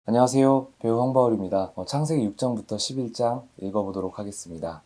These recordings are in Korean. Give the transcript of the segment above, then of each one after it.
안녕하세요. 배우 황바울입니다. 창세기 6장부터 11장 읽어보도록 하겠습니다.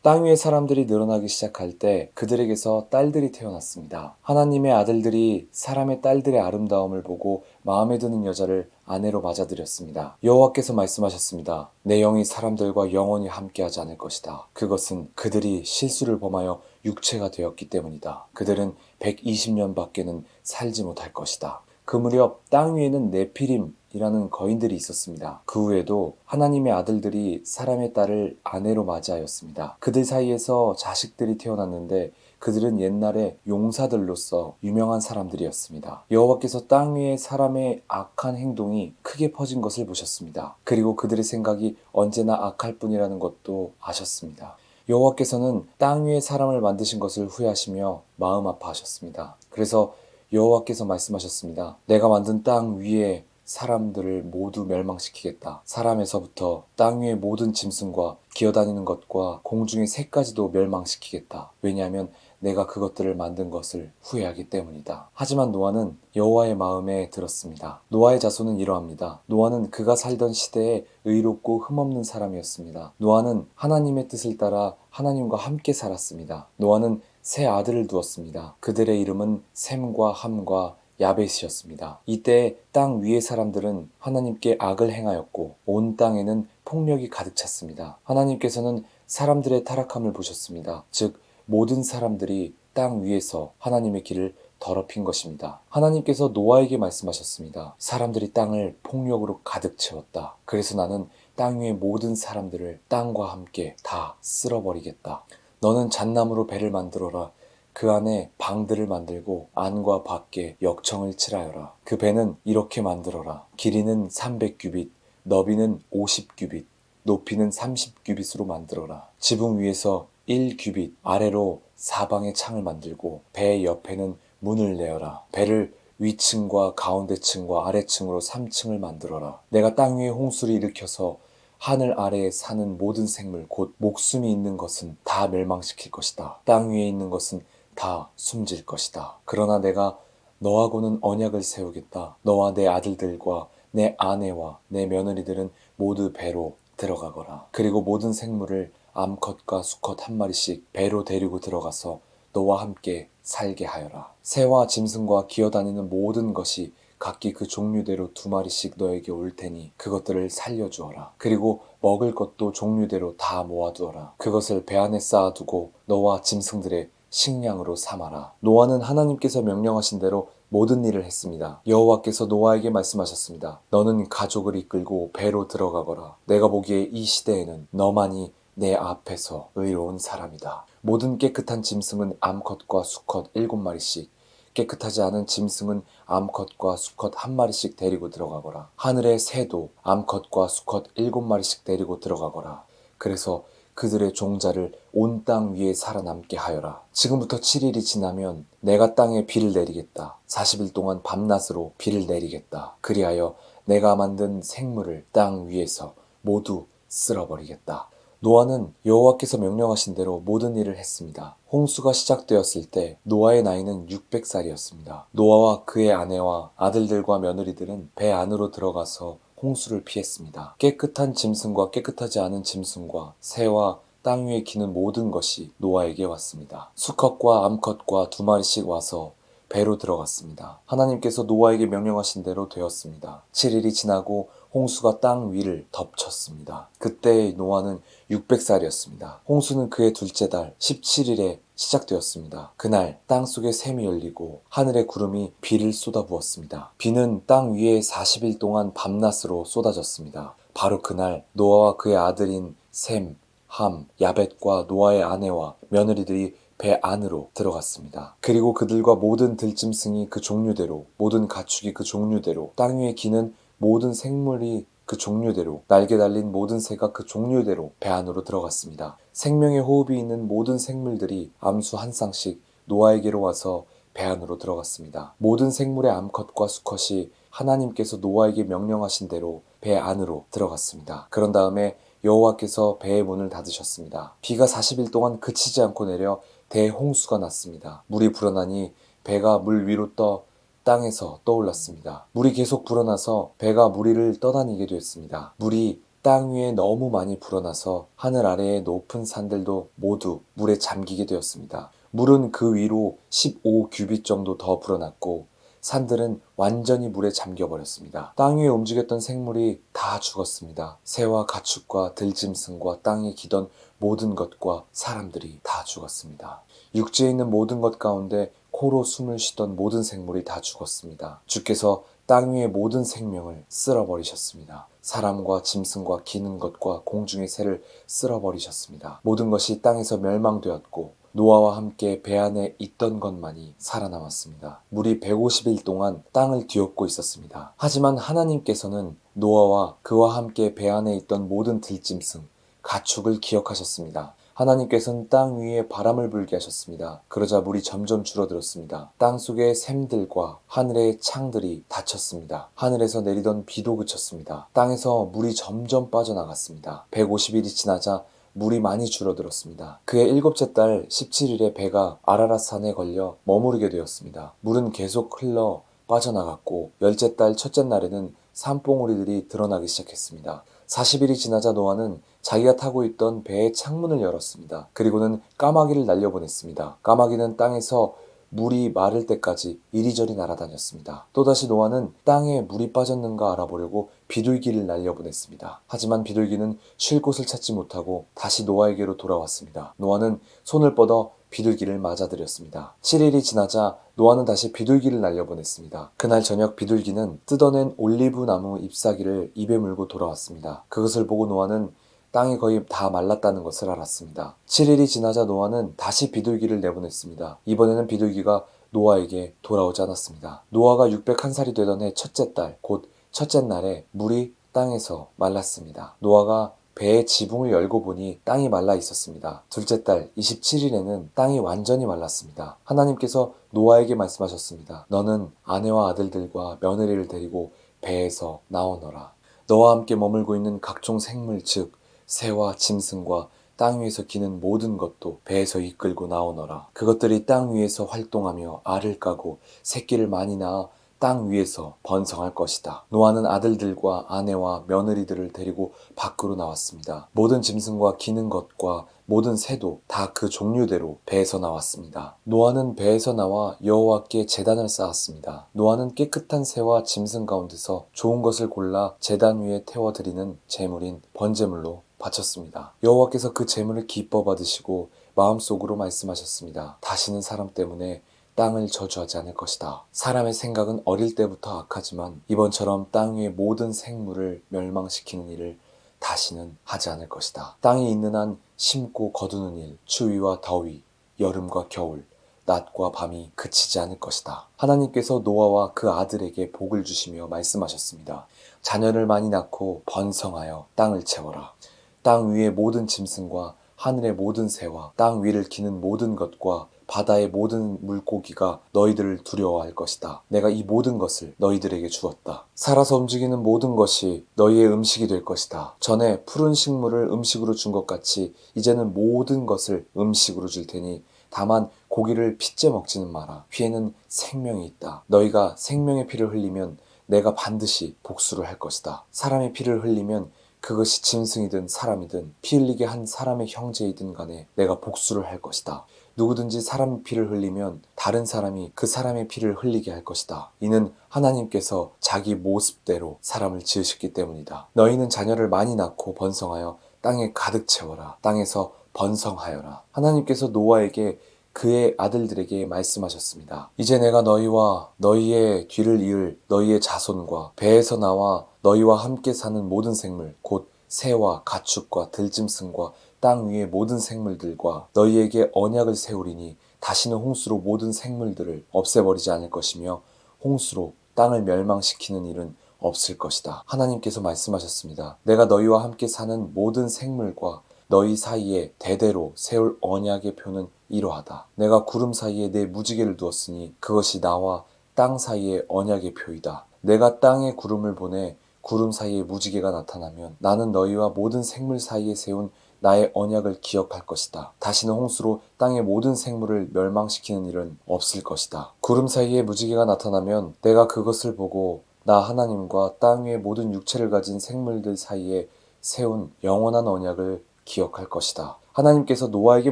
땅 위의 사람들이 늘어나기 시작할 때 그들에게서 딸들이 태어났습니다. 하나님의 아들들이 사람의 딸들의 아름다움을 보고 마음에 드는 여자를 아내로 맞아들였습니다. 여호와께서 말씀하셨습니다. 내 영이 사람들과 영원히 함께하지 않을 것이다. 그것은 그들이 실수를 범하여 육체가 되었기 때문이다. 그들은 120년밖에는 살지 못할 것이다. 그 무렵 땅 위에는 네피림이라는 거인들이 있었습니다. 그 후에도 하나님의 아들들이 사람의 딸을 아내로 맞이하였습니다. 그들 사이에서 자식들이 태어났는데 그들은 옛날에 용사들로서 유명한 사람들이었습니다. 여호와께서 땅 위에 사람의 악한 행동이 크게 퍼진 것을 보셨습니다. 그리고 그들의 생각이 언제나 악할 뿐이라는 것도 아셨습니다. 여호와께서는 땅 위에 사람을 만드신 것을 후회하시며 마음 아파하셨습니다. 그래서 여호와께서 말씀하셨습니다. 내가 만든 땅 위에 사람들을 모두 멸망시키겠다. 사람에서부터 땅 위의 모든 짐승과 기어다니는 것과 공중의 새까지도 멸망시키겠다. 왜냐하면 내가 그것들을 만든 것을 후회하기 때문이다. 하지만 노아는 여호와의 마음에 들었습니다. 노아의 자손은 이러합니다. 노아는 그가 살던 시대에 의롭고 흠없는 사람이었습니다. 노아는 하나님의 뜻을 따라 하나님과 함께 살았습니다. 노아는 세 아들을 두었습니다. 그들의 이름은 셈과 함과 야벳이었습니다. 이때 땅 위의 사람들은 하나님께 악을 행하였고 온 땅에는 폭력이 가득 찼습니다. 하나님께서는 사람들의 타락함을 보셨습니다. 즉 모든 사람들이 땅 위에서 하나님의 길을 더럽힌 것입니다. 하나님께서 노아에게 말씀하셨습니다. 사람들이 땅을 폭력으로 가득 채웠다. 그래서 나는 땅 위의 모든 사람들을 땅과 함께 다 쓸어버리겠다. 너는 잣나무로 배를 만들어라. 그 안에 방들을 만들고 안과 밖에 역청을 칠하여라. 그 배는 이렇게 만들어라. 길이는 300규빗, 너비는 50규빗, 높이는 30규빗으로 만들어라. 지붕 위에서 1규빗, 아래로 사방에 창을 만들고 배 옆에는 문을 내어라. 배를 위층과 가운데층과 아래층으로 3층을 만들어라. 내가 땅 위에 홍수를 일으켜서 하늘 아래에 사는 모든 생물 곧 목숨이 있는 것은 다 멸망시킬 것이다. 땅 위에 있는 것은 다 숨질 것이다. 그러나 내가 너하고는 언약을 세우겠다. 너와 내 아들들과 내 아내와 내 며느리들은 모두 배로 들어가거라. 그리고 모든 생물을 암컷과 수컷 한 마리씩 배로 데리고 들어가서 너와 함께 살게 하여라. 새와 짐승과 기어다니는 모든 것이 각기 그 종류대로 2마리씩 너에게 올 테니 그것들을 살려주어라. 그리고 먹을 것도 종류대로 다 모아두어라. 그것을 배 안에 쌓아두고 너와 짐승들의 식량으로 삼아라. 노아는 하나님께서 명령하신 대로 모든 일을 했습니다. 여호와께서 노아에게 말씀하셨습니다. 너는 가족을 이끌고 배로 들어가거라. 내가 보기에 이 시대에는 너만이 내 앞에서 의로운 사람이다. 모든 깨끗한 짐승은 암컷과 수컷 7마리씩, 깨끗하지 않은 짐승은 암컷과 수컷 1마리씩 데리고 들어가거라. 하늘의 새도 암컷과 수컷 7마리씩 데리고 들어가거라. 그래서 그들의 종자를 온 땅 위에 살아남게 하여라. 지금부터 7일이 지나면 내가 땅에 비를 내리겠다. 40일 동안 밤낮으로 비를 내리겠다. 그리하여 내가 만든 생물을 땅 위에서 모두 쓸어버리겠다. 노아는 여호와께서 명령하신 대로 모든 일을 했습니다. 홍수가 시작되었을 때 노아의 나이는 600살이었습니다. 노아와 그의 아내와 아들들과 며느리들은 배 안으로 들어가서 홍수를 피했습니다. 깨끗한 짐승과 깨끗하지 않은 짐승과 새와 땅 위에 기는 모든 것이 노아에게 왔습니다. 수컷과 암컷과 2마리씩 와서 배로 들어갔습니다. 하나님께서 노아에게 명령하신 대로 되었습니다. 7일이 지나고 홍수가 땅 위를 덮쳤습니다. 그때 노아는 600살이었습니다. 홍수는 그의 둘째 달 17일에 시작되었습니다. 그날 땅속에 샘이 열리고 하늘의 구름이 비를 쏟아부었습니다. 비는 땅 위에 40일 동안 밤낮으로 쏟아졌습니다. 바로 그날 노아와 그의 아들인 셈, 함, 야벳과 노아의 아내와 며느리들이 배 안으로 들어갔습니다. 그리고 그들과 모든 들짐승이 그 종류대로, 모든 가축이 그 종류대로, 땅 위에 기는 모든 생물이 그 종류대로, 날개 달린 모든 새가 그 종류대로 배 안으로 들어갔습니다. 생명의 호흡이 있는 모든 생물들이 암수 한 쌍씩 노아에게로 와서 배 안으로 들어갔습니다. 모든 생물의 암컷과 수컷이 하나님께서 노아에게 명령하신 대로 배 안으로 들어갔습니다. 그런 다음에 여호와께서 배의 문을 닫으셨습니다. 비가 40일 동안 그치지 않고 내려 대홍수가 났습니다. 물이 불어나니 배가 물 위로 떠 땅에서 떠올랐습니다. 물이 계속 불어나서 배가 물 위를 떠다니게 되었습니다. 물이 땅 위에 너무 많이 불어나서 하늘 아래의 높은 산들도 모두 물에 잠기게 되었습니다. 물은 그 위로 15규빗 정도 더 불어났고 산들은 완전히 물에 잠겨버렸습니다. 땅 위에 움직였던 생물이 다 죽었습니다. 새와 가축과 들짐승과 땅에 기던 모든 것과 사람들이 다 죽었습니다. 육지에 있는 모든 것 가운데 코로 숨을 쉬던 모든 생물이 다 죽었습니다. 주께서 땅 위의 모든 생명을 쓸어버리셨습니다. 사람과 짐승과 기는 것과 공중의 새를 쓸어버리셨습니다. 모든 것이 땅에서 멸망되었고 노아와 함께 배 안에 있던 것만이 살아남았습니다. 물이 150일 동안 땅을 뒤엎고 있었습니다. 하지만 하나님께서는 노아와 그와 함께 배 안에 있던 모든 들짐승, 가축을 기억하셨습니다. 하나님께서는 땅 위에 바람을 불게 하셨습니다. 그러자 물이 점점 줄어들었습니다. 땅 속의 샘들과 하늘의 창들이 닫혔습니다. 하늘에서 내리던 비도 그쳤습니다. 땅에서 물이 점점 빠져나갔습니다. 150일이 지나자 물이 많이 줄어들었습니다. 그의 일곱째 달 17일에 배가 아라랏산에 걸려 머무르게 되었습니다. 물은 계속 흘러 빠져나갔고 열째 달 첫째 날에는 산봉우리들이 드러나기 시작했습니다. 40일이 지나자 노아는 자기가 타고 있던 배의 창문을 열었습니다. 그리고는 까마귀를 날려보냈습니다. 까마귀는 땅에서 물이 마를 때까지 이리저리 날아다녔습니다. 또다시 노아는 땅에 물이 빠졌는가 알아보려고 비둘기를 날려보냈습니다. 하지만 비둘기는 쉴 곳을 찾지 못하고 다시 노아에게로 돌아왔습니다. 노아는 손을 뻗어 비둘기를 맞아들였습니다. 7일이 지나자 노아는 다시 비둘기를 날려보냈습니다. 그날 저녁 비둘기는 뜯어낸 올리브 나무 잎사귀를 입에 물고 돌아왔습니다. 그것을 보고 노아는 땅이 거의 다 말랐다는 것을 알았습니다. 7일이 지나자 노아는 다시 비둘기를 내보냈습니다. 이번에는 비둘기가 노아에게 돌아오지 않았습니다. 노아가 601살이 되던 해 첫째 달, 곧 첫째 날에 물이 땅에서 말랐습니다. 노아가 배의 지붕을 열고 보니 땅이 말라 있었습니다. 둘째 달 27일에는 땅이 완전히 말랐습니다. 하나님께서 노아에게 말씀하셨습니다. 너는 아내와 아들들과 며느리를 데리고 배에서 나오너라. 너와 함께 머물고 있는 각종 생물 즉 새와 짐승과 땅 위에서 기는 모든 것도 배에서 이끌고 나오너라. 그것들이 땅 위에서 활동하며 알을 까고 새끼를 많이 낳아 땅 위에서 번성할 것이다. 노아는 아들들과 아내와 며느리들을 데리고 밖으로 나왔습니다. 모든 짐승과 기는 것과 모든 새도 다 그 종류대로 배에서 나왔습니다. 노아는 배에서 나와 여호와께 제단을 쌓았습니다. 노아는 깨끗한 새와 짐승 가운데서 좋은 것을 골라 제단 위에 태워드리는 제물인 번제물로 바쳤습니다. 여호와께서 그 제물을 기뻐 받으시고 마음속으로 말씀하셨습니다. 다시는 사람 때문에 땅을 저주하지 않을 것이다. 사람의 생각은 어릴 때부터 악하지만 이번처럼 땅 위의 모든 생물을 멸망시키는 일을 다시는 하지 않을 것이다. 땅이 있는 한 심고 거두는 일, 추위와 더위, 여름과 겨울, 낮과 밤이 그치지 않을 것이다. 하나님께서 노아와 그 아들에게 복을 주시며 말씀하셨습니다. 자녀를 많이 낳고 번성하여 땅을 채워라. 땅 위의 모든 짐승과 하늘의 모든 새와 땅 위를 기는 모든 것과 바다의 모든 물고기가 너희들을 두려워할 것이다. 내가 이 모든 것을 너희들에게 주었다. 살아서 움직이는 모든 것이 너희의 음식이 될 것이다. 전에 푸른 식물을 음식으로 준 것 같이 이제는 모든 것을 음식으로 줄 테니 다만 고기를 핏째 먹지는 마라. 피에는 생명이 있다. 너희가 생명의 피를 흘리면 내가 반드시 복수를 할 것이다. 사람의 피를 흘리면 그것이 짐승이든 사람이든 피 흘리게 한 사람의 형제이든 간에 내가 복수를 할 것이다. 누구든지 사람 피를 흘리면 다른 사람이 그 사람의 피를 흘리게 할 것이다. 이는 하나님께서 자기 모습대로 사람을 지으셨기 때문이다. 너희는 자녀를 많이 낳고 번성하여 땅에 가득 채워라. 땅에서 번성하여라. 하나님께서 노아에게 그의 아들들에게 말씀하셨습니다. 이제 내가 너희와 너희의 뒤를 이을 너희의 자손과 배에서 나와 너희와 함께 사는 모든 생물 곧 새와 가축과 들짐승과 땅 위의 모든 생물들과 너희에게 언약을 세우리니 다시는 홍수로 모든 생물들을 없애버리지 않을 것이며 홍수로 땅을 멸망시키는 일은 없을 것이다. 하나님께서 말씀하셨습니다. 내가 너희와 함께 사는 모든 생물과 너희 사이에 대대로 세울 언약의 표는 이러하다. 내가 구름 사이에 내 무지개를 두었으니 그것이 나와 땅 사이의 언약의 표이다. 내가 땅에 구름을 보내 구름 사이에 무지개가 나타나면 나는 너희와 모든 생물 사이에 세운 나의 언약을 기억할 것이다. 다시는 홍수로 땅의 모든 생물을 멸망시키는 일은 없을 것이다. 구름 사이에 무지개가 나타나면 내가 그것을 보고 나 하나님과 땅 위의 모든 육체를 가진 생물들 사이에 세운 영원한 언약을 기억할 것이다. 하나님께서 노아에게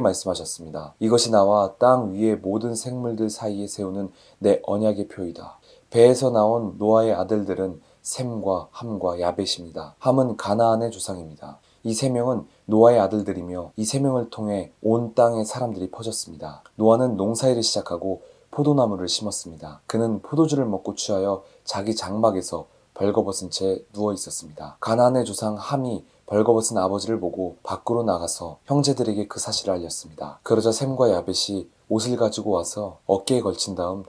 말씀하셨습니다. 이것이 나와 땅 위의 모든 생물들 사이에 세우는 내 언약의 표이다. 배에서 나온 노아의 아들들은 셈과 함과 야벳입니다. 함은 가나안의 조상입니다. 이 세 명은 노아의 아들들이며 이 세 명을 통해 온 땅의 사람들이 퍼졌습니다. 노아는 농사일을 시작하고 포도나무를 심었습니다. 그는 포도주를 먹고 취하여 자기 장막에서 벌거벗은 채 누워 있었습니다. 가나안의 조상 함이 벌거벗은 아버지를 보고 밖으로 나가서 형제들에게 그 사실을 알렸습니다. 그러자 셈과 야벳이 옷을 가지고 와서 어깨에 걸친 다음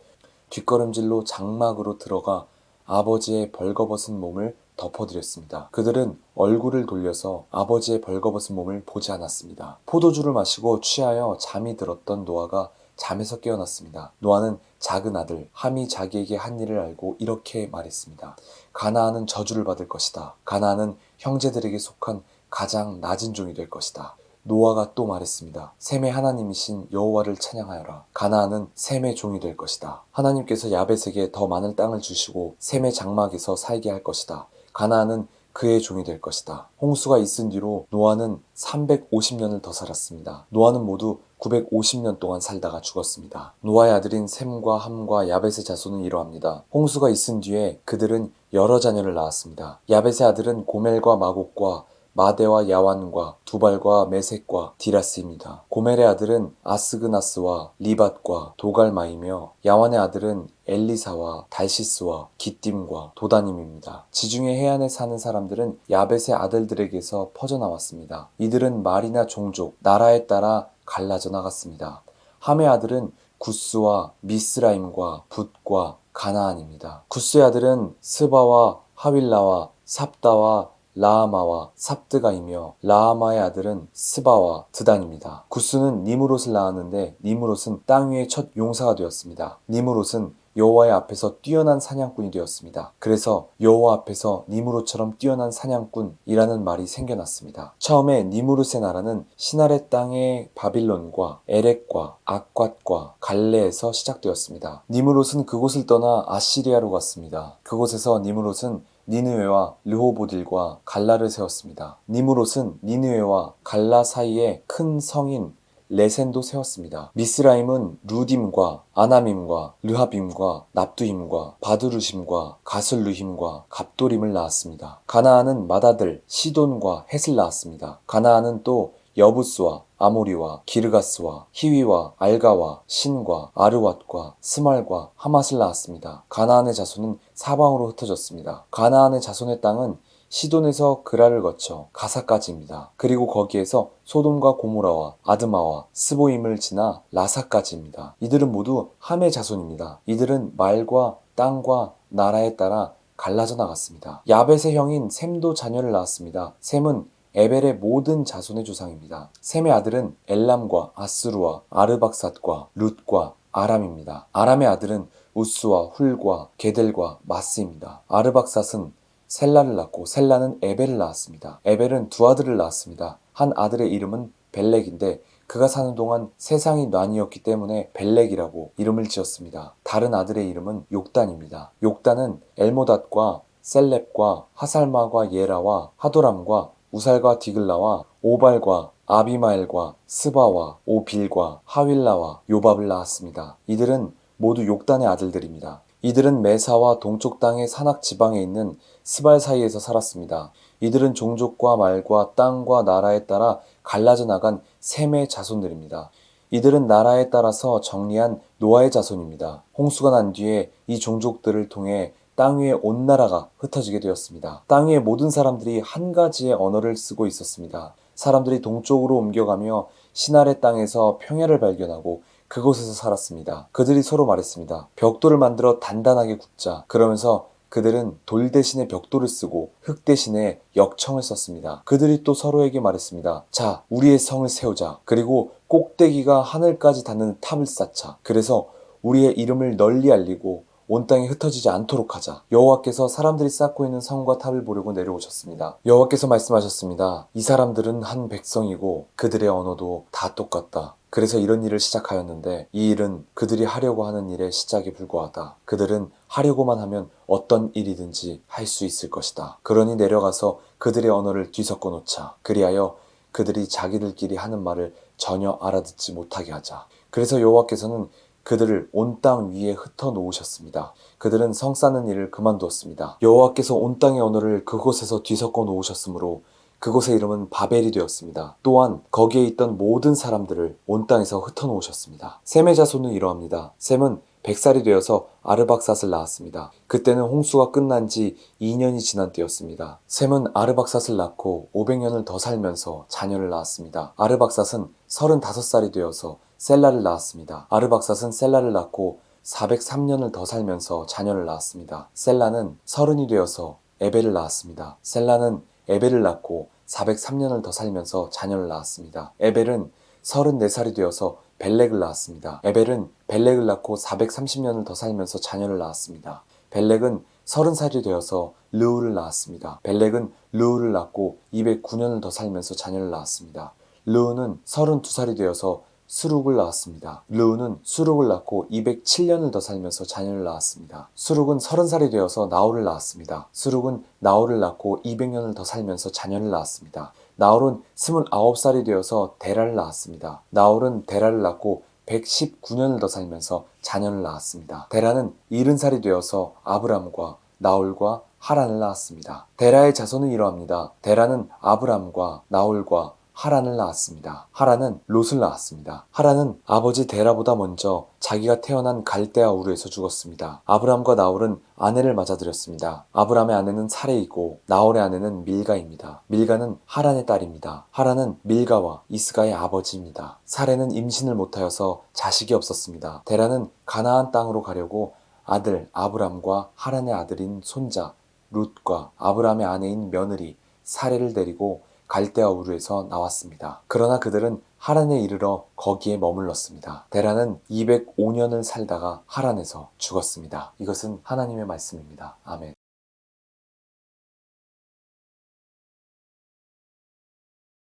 뒷걸음질로 장막으로 들어가 아버지의 벌거벗은 몸을 덮어드렸습니다. 그들은 얼굴을 돌려서 아버지의 벌거벗은 몸을 보지 않았습니다. 포도주를 마시고 취하여 잠이 들었던 노아가 잠에서 깨어났습니다. 노아는 작은 아들 함이 자기에게 한 일을 알고 이렇게 말했습니다. 가나안은 저주를 받을 것이다. 가나안은 형제들에게 속한 가장 낮은 종이 될 것이다. 노아가 또 말했습니다. 셈의 하나님이신 여호와를 찬양하여라. 가나안은 셈의 종이 될 것이다. 하나님께서 야벳에게 더 많은 땅을 주시고 셈의 장막에서 살게 할 것이다. 가나안은 그의 종이 될 것이다. 홍수가 있은 뒤로 노아는 350년을 더 살았습니다. 노아는 모두 950년 동안 살다가 죽었습니다. 노아의 아들인 셈과 함과 야벳의 자손은 이러합니다. 홍수가 있은 뒤에 그들은 여러 자녀를 낳았습니다. 야벳의 아들은 고멜과 마곡과 마대와 야완과 두발과 메색과 디라스입니다. 고멜의 아들은 아스그나스와 리밧과 도갈마이며 야완의 아들은 엘리사와 달시스와 기띔과 도다님입니다. 지중해 해안에 사는 사람들은 야벳의 아들들에게서 퍼져나왔습니다. 이들은 말이나 종족, 나라에 따라 갈라져 나갔습니다. 함의 아들은 구스와 미스라임과 붓과 가나안입니다. 구스의 아들은 스바와 하윌라와 삽다와 라하마와 삽드가이며 라하마의 아들은 스바와 드단입니다. 구스는 니므롯을 낳았는데 니므롯은 땅 위의 첫 용사가 되었습니다. 니므롯은 여호와의 앞에서 뛰어난 사냥꾼이 되었습니다. 그래서 여호와 앞에서 니므롯처럼 뛰어난 사냥꾼이라는 말이 생겨났습니다. 처음에 니므롯의 나라는 시나레 땅의 바빌론과 에렉과 악갓과 갈레에서 시작되었습니다. 니므롯은 그곳을 떠나 아시리아로 갔습니다. 그곳에서 니므롯은 니느웨와 르호보딜과 갈라를 세웠습니다. 니므롯은 니느웨와 갈라 사이에 큰 성인 레센도 세웠습니다. 미스라임은 루딤과 아나밈과 르하빔과 납두힘과 바두르심과 가슬루힘과 갑도림을 낳았습니다. 가나안은 맏아들 시돈과 헷을 낳았습니다. 가나안은 또 여부스와 아모리와 기르가스와 히위와 알가와 신과 아르왓과 스말과 하맛을 낳았습니다. 가나안의 자손은 사방으로 흩어졌습니다. 가나안의 자손의 땅은 시돈에서 그라를 거쳐 가사까지입니다. 그리고 거기에서 소돔과 고모라와 아드마와 스보임을 지나 라사까지입니다. 이들은 모두 함의 자손입니다. 이들은 말과 땅과 나라에 따라 갈라져 나갔습니다. 야벳의 형인 셈도 자녀를 낳았습니다. 셈은 에벨의 모든 자손의 조상입니다. 셈의 아들은 엘람과 아스루와 아르박삿과 룻과 아람입니다. 아람의 아들은 우스와 훌과 게델과 마스입니다. 아르박삿은 셀라를 낳고 셀라는 에벨을 낳았습니다. 에벨은 두 아들을 낳았습니다. 한 아들의 이름은 벨렉인데 그가 사는 동안 세상이 난이었기 때문에 벨렉이라고 이름을 지었습니다. 다른 아들의 이름은 욕단입니다. 욕단은 엘모닷과 셀렙과 하살마과 예라와 하도람과 우살과 디글라와 오발과 아비마엘과 스바와 오빌과 하윌라와 요밥을 낳았습니다. 이들은 모두 욕단의 아들들입니다. 이들은 메사와 동쪽 땅의 산악 지방에 있는 스발 사이에서 살았습니다. 이들은 종족과 말과 땅과 나라에 따라 갈라져 나간 셈의 자손들입니다. 이들은 나라에 따라서 정리한 노아의 자손입니다. 홍수가 난 뒤에 이 종족들을 통해 땅 위에 온 나라가 흩어지게 되었습니다. 땅 위의 모든 사람들이 한 가지의 언어를 쓰고 있었습니다. 사람들이 동쪽으로 옮겨가며 시나레 땅에서 평야를 발견하고 그곳에서 살았습니다. 그들이 서로 말했습니다. 벽돌을 만들어 단단하게 굽자. 그러면서 그들은 돌 대신에 벽돌을 쓰고 흙 대신에 역청을 썼습니다. 그들이 또 서로에게 말했습니다. 자, 우리의 성을 세우자. 그리고 꼭대기가 하늘까지 닿는 탑을 쌓자. 그래서 우리의 이름을 널리 알리고 온 땅에 흩어지지 않도록 하자. 여호와께서 사람들이 쌓고 있는 성과 탑을 보려고 내려오셨습니다. 여호와께서 말씀하셨습니다. 이 사람들은 한 백성이고 그들의 언어도 다 똑같다. 그래서 이런 일을 시작하였는데 이 일은 그들이 하려고 하는 일의 시작에 불과하다. 그들은 하려고만 하면 어떤 일이든지 할 수 있을 것이다. 그러니 내려가서 그들의 언어를 뒤섞어 놓자. 그리하여 그들이 자기들끼리 하는 말을 전혀 알아듣지 못하게 하자. 그래서 여호와께서는 그들을 온 땅 위에 흩어 놓으셨습니다. 그들은 성 쌓는 일을 그만두었습니다. 여호와께서 온 땅의 언어를 그곳에서 뒤섞어 놓으셨으므로 그곳의 이름은 바벨이 되었습니다. 또한 거기에 있던 모든 사람들을 온 땅에서 흩어놓으셨습니다. 셈의 자손은 이러합니다. 셈은 100살이 되어서 아르박삿을 낳았습니다. 그때는 홍수가 끝난 지 2년이 지난 때였습니다. 셈은 아르박삿을 낳고 500년을 더 살면서 자녀를 낳았습니다. 아르박삿은 35살이 되어서 셀라를 낳았습니다. 아르박삿은 셀라를 낳고 403년을 더 살면서 자녀를 낳았습니다. 셀라는 30이 되어서 에벨을 낳았습니다. 셀라는 에벨을 낳고 403년을 더 살면서 자녀를 낳았습니다. 에벨은 34살이 되어서 벨렉을 낳았습니다. 에벨은 벨렉을 낳고 430년을 더 살면서 자녀를 낳았습니다. 벨렉은 30살이 되어서 르우를 낳았습니다. 벨렉은 르우를 낳고 209년을 더 살면서 자녀를 낳았습니다. 르우는 32살이 되어서 수룩을 낳았습니다. 르우는 수룩을 낳고 207년을 더 살면서 자녀를 낳았습니다. 수룩은 30살이 되어서 나홀을 낳았습니다. 수룩은 나홀을 낳고 200년을 더 살면서 자녀를 낳았습니다. 나홀은 29살이 되어서 데라를 낳았습니다. 나홀은 데라를 낳고 119년을 더 살면서 자녀를 낳았습니다. 데라는 70살이 되어서 아브람과 나홀과 하란을 낳았습니다. 데라의 자손은 이러합니다. 데라는 아브람과 나홀과 하란을 낳았습니다. 하란은 롯을 낳았습니다. 하란은 아버지 데라보다 먼저 자기가 태어난 갈대아 우르에서 죽었습니다. 아브람과 나홀은 아내를 맞아들였습니다. 아브람의 아내는 사레이고 나홀의 아내는 밀가입니다. 밀가는 하란의 딸입니다. 하란은 밀가와 이스가의 아버지입니다. 사레는 임신을 못하여서 자식이 없었습니다. 데라는 가나안 땅으로 가려고 아들 아브람과 하란의 아들인 손자 룻과 아브람의 아내인 며느리 사레를 데리고 갈대아 우르에서 나왔습니다. 그러나 그들은 하란에 이르러 거기에 머물렀습니다. 데라는 205년을 살다가 하란에서 죽었습니다. 이것은 하나님의 말씀입니다. 아멘.